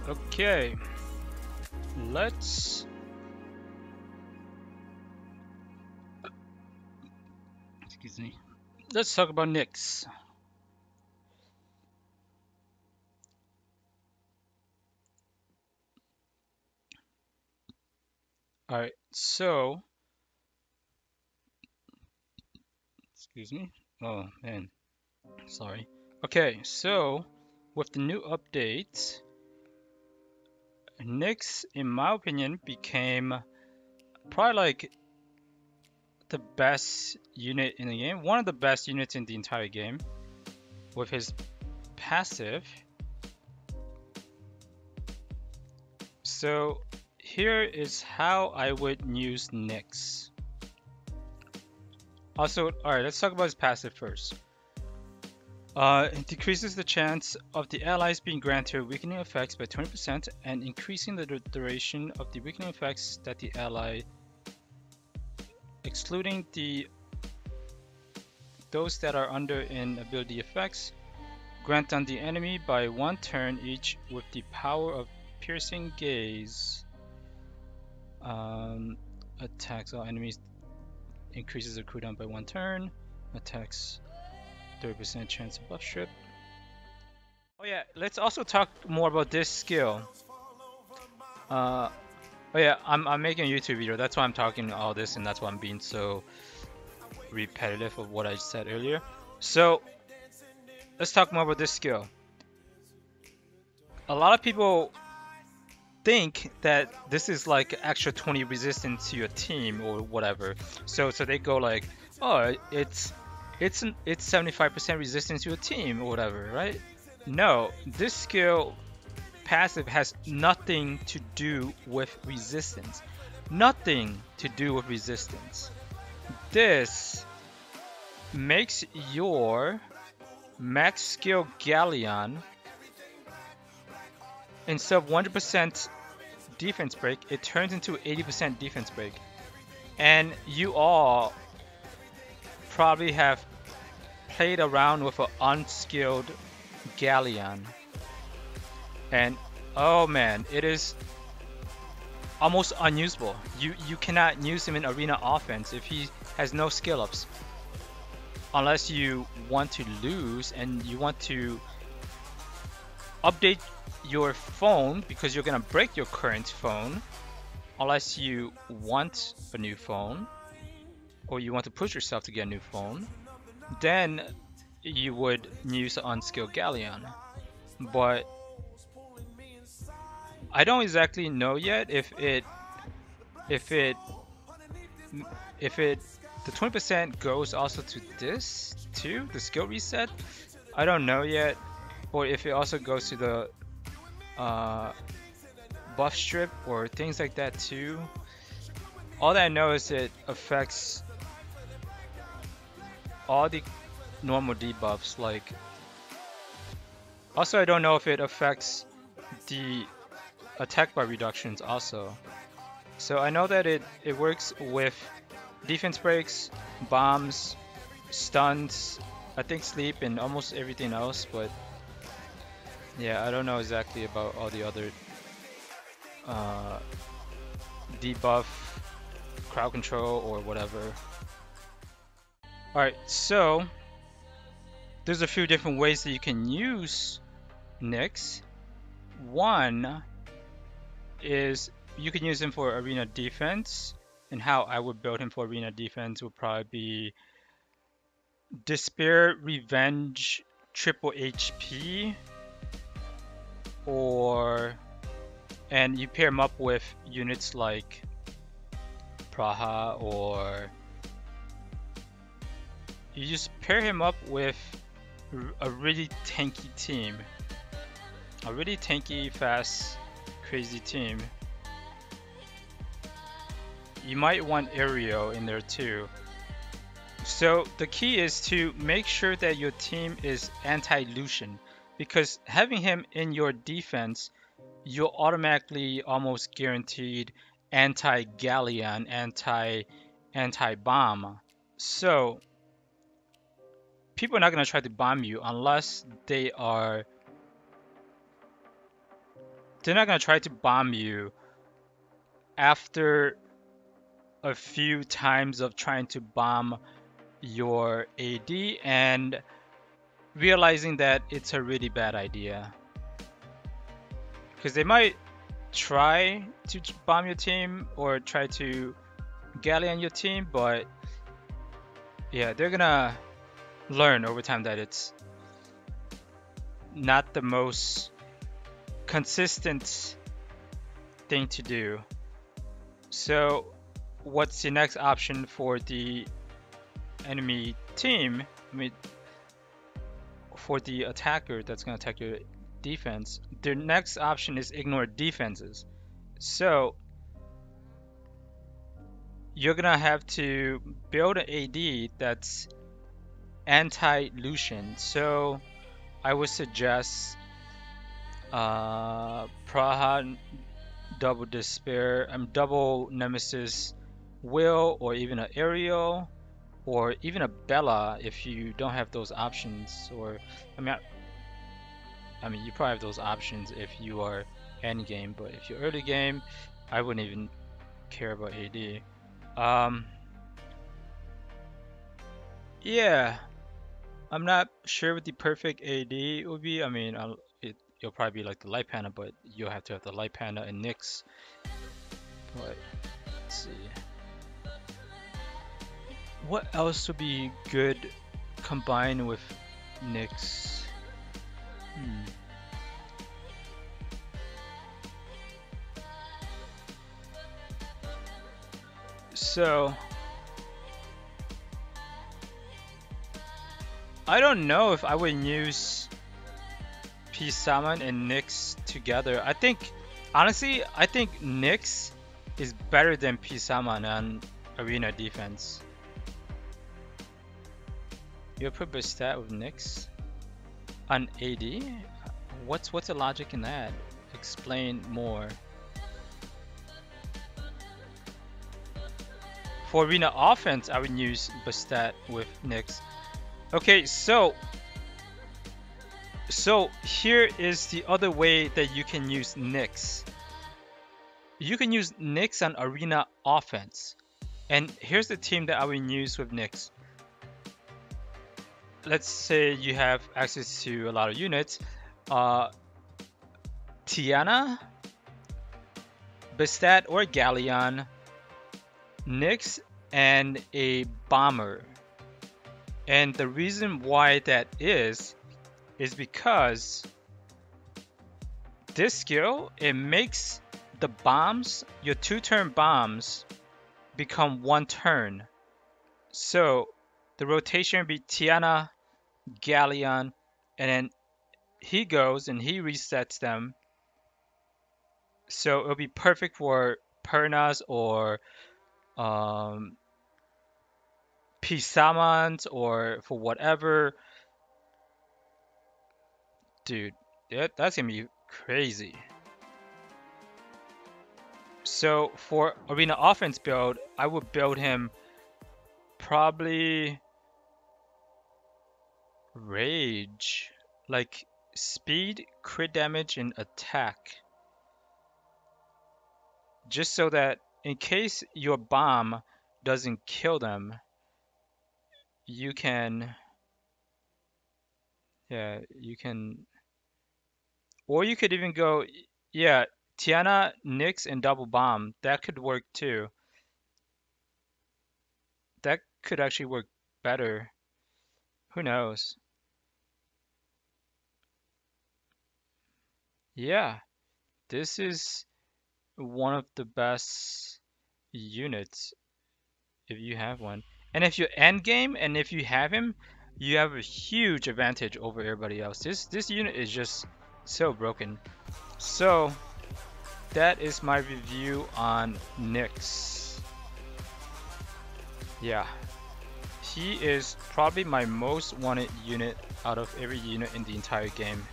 Okay, let's excuse me. Let's talk about Nyx. All right, so excuse me. Oh man, sorry. Okay, so with the new update, Nyx, in my opinion, became probably like the best unit in the game, one of the best units in the entire game, with his passive. So here is how I would use Nyx. Also, alright, let's talk about his passive first. It decreases the chance of the allies being granted weakening effects by 20% and increasing the duration of the weakening effects that the ally, excluding those that are under in ability effects, grant on the enemy by 1 turn each with the power of piercing gaze. Attacks all enemies, increases the cooldown by 1 turn. Attacks 30% chance of buff strip. Oh yeah, let's also talk more about this skill. Oh yeah, I'm making a YouTube video. That's why I'm talking all this, and that's why I'm being so repetitive of what I said earlier. So let's talk more about this skill. A lot of people think that this is like extra 20 resistance to your team or whatever. So they go like, oh, it's 75% resistance to a team or whatever, right? No, this skill passive has nothing to do with resistance. Nothing to do with resistance. This makes your max skill Galleon, instead of 100% defense break, it turns into 80% defense break. And you all probably have played around with an unskilled Galleon. And oh man, it is almost unusable. You cannot use him in arena offense if he has no skill ups. Unless you want to lose and you want to update your phone because you're gonna break your current phone. Unless you want a new phone or you want to push yourself to get a new phone, then you would use an unskilled Galleon. But I don't exactly know yet if the 20% goes also to this too, the skill reset. I don't know yet, or if it also goes to the buff strip or things like that too. All that I know is it affects all the normal debuffs. Like, also I don't know if it affects the attack bar reductions also. So I know that it works with defense breaks, bombs, stuns, I think sleep, and almost everything else, but yeah, I don't know exactly about all the other debuff, crowd control, or whatever. Alright, so there's a few different ways that you can use Nyx. One is you can use him for arena defense, and how I would build him for arena defense would probably be Despair, Revenge, triple HP, and you pair him up with units like Praha, or you just pair him up with a really tanky team, a really tanky, fast, crazy team. You might want Aereo in there too. So the key is to make sure that your team is anti-Lucian, because having him in your defense, you're automatically almost guaranteed anti-Galleon, anti-bomb. So people are not going to try to bomb you unless they are they're not gonna try to bomb you after a few times of trying to bomb your AD and realizing that it's a really bad idea. Because they might try to bomb your team or try to Galleon your team, but yeah, they're gonna learn over time that it's not the most consistent thing to do. So what's the next option for the enemy team? I mean, for the attacker that's gonna attack your defense, their next option is ignore defenses. So you're gonna have to build an AD that's anti-Lucian. So I would suggest Praha, double Despair, double Nemesis, Will, or even an Ariel, or even a Bella if you don't have those options. Or I mean, you probably have those options if you are end game, but if you're early game, I wouldn't even care about AD. Yeah, I'm not sure what the perfect AD would be. I mean, it'll probably be like the light panda, but you'll have to have the light panda and Nyx. But let's see. What else would be good combined with Nyx? So I don't know if I would use P-Summon and Nyx together. Honestly, I think Nyx is better than P-Summon on arena defense. You put Bastat with Nyx on AD? What's the logic in that? Explain more. For arena offense, I would use Bastat with Nyx. Okay, so here is the other way that you can use Nyx. You can use Nyx on arena offense. And here's the team that I would use with Nyx. Let's say you have access to a lot of units. Tiana, Bastat or Galleon, Nyx, and a Bomber. And the reason why that is because this skill, it makes the bombs, your 2-turn bombs, become 1 turn. So the rotation would be Tiana, Galleon, and then he goes and he resets them. So it'll be perfect for Pernas or P-Summons or for whatever. Dude, that's gonna be crazy. So for arena offense build, I would build him probably Rage, like speed, crit damage, and attack. Just so that in case your bomb doesn't kill them, you can, yeah, you can, or you could even go, yeah, Tiana, Nyx, and double bomb. That could work too. That could actually work better. Who knows? Yeah, this is one of the best units if you have one. And if you're end game and if you have him, you have a huge advantage over everybody else. This unit is just so broken. So that is my review on Nyx. Yeah, he is probably my most wanted unit out of every unit in the entire game.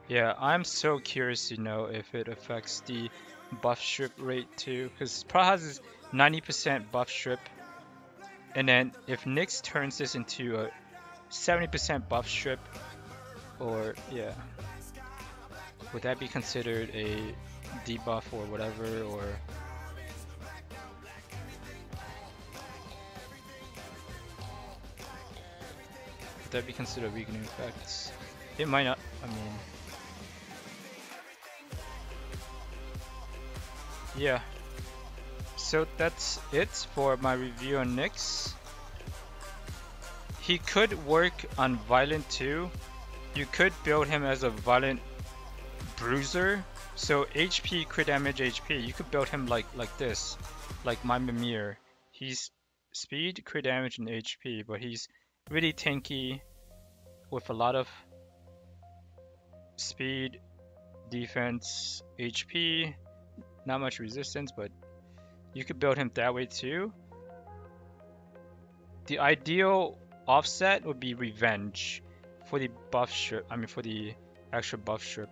Yeah, I'm so curious to know if it affects the buff strip rate too, because Prahaz is 90% buff strip, And then if Nyx turns this into a 70% buff strip, or yeah, would that be considered a debuff or whatever, or would that be considered weakening effects? It might not, I mean, yeah. So that's it for my review on Nyx. He could work on Violent too. You could build him as a Violent Bruiser. So HP, crit damage, HP. You could build him like this, like my Mimir. He's speed, crit damage, and HP, but he's really tanky with a lot of speed, defense, HP, not much resistance, but you could build him that way too. The ideal offset would be Revenge for the buff strip, I mean for the extra buff strip.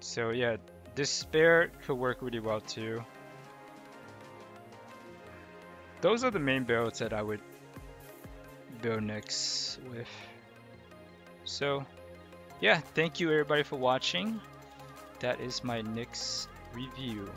So yeah, Despair could work really well too. Those are the main builds that I would build Nyx with. So yeah, thank you everybody for watching. That is my Nyx review.